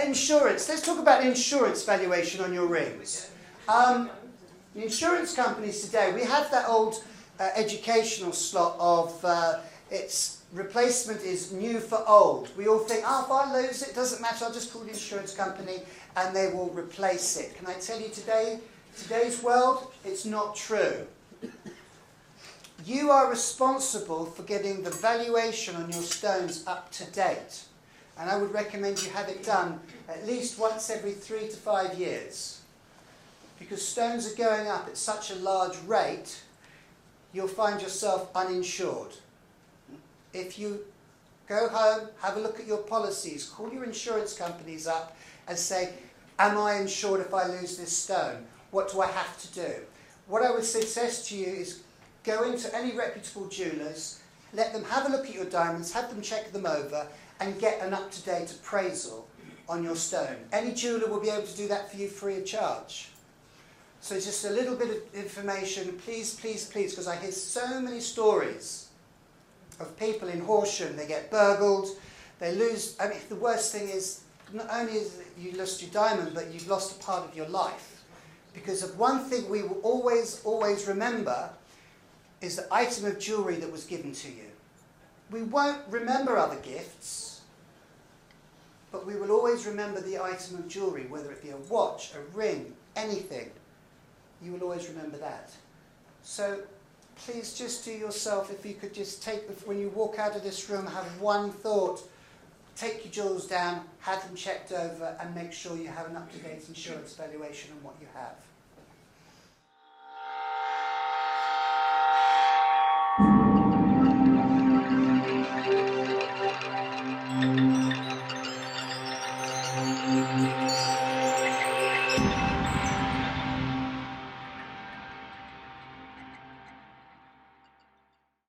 Insurance. Let's talk about insurance valuation on your rings. The insurance companies today, we have that old educational slot of its replacement is new for old. We all think, oh, if I lose it, doesn't matter, I'll just call the insurance company and they will replace it. Can I tell you today's world, it's not true. You are responsible for getting the valuation on your stones up to date. And I would recommend you have it done at least once every 3 to 5 years. Because stones are going up at such a large rate, you'll find yourself uninsured. If you go home, have a look at your policies, call your insurance companies up and say, am I insured if I lose this stone? What do I have to do? What I would suggest to you is go into any reputable jewellers, let them have a look at your diamonds, have them check them over, and get an up-to-date appraisal on your stone. Any jeweller will be able to do that for you free of charge. So it's just a little bit of information, please, please, please, because I hear so many stories of people in Horsham, they get burgled, they lose, I mean, the worst thing is, not only is it you lost your diamond, but you've lost a part of your life. Because of one thing we will always, always remember is the item of jewellery that was given to you. We won't remember other gifts, but we will always remember the item of jewellery, whether it be a watch, a ring, anything. You will always remember that. So please just do yourself, if you could just take, when you walk out of this room, have one thought. Take your jewels down, have them checked over, and make sure you have an up-to-date insurance valuation on what you have.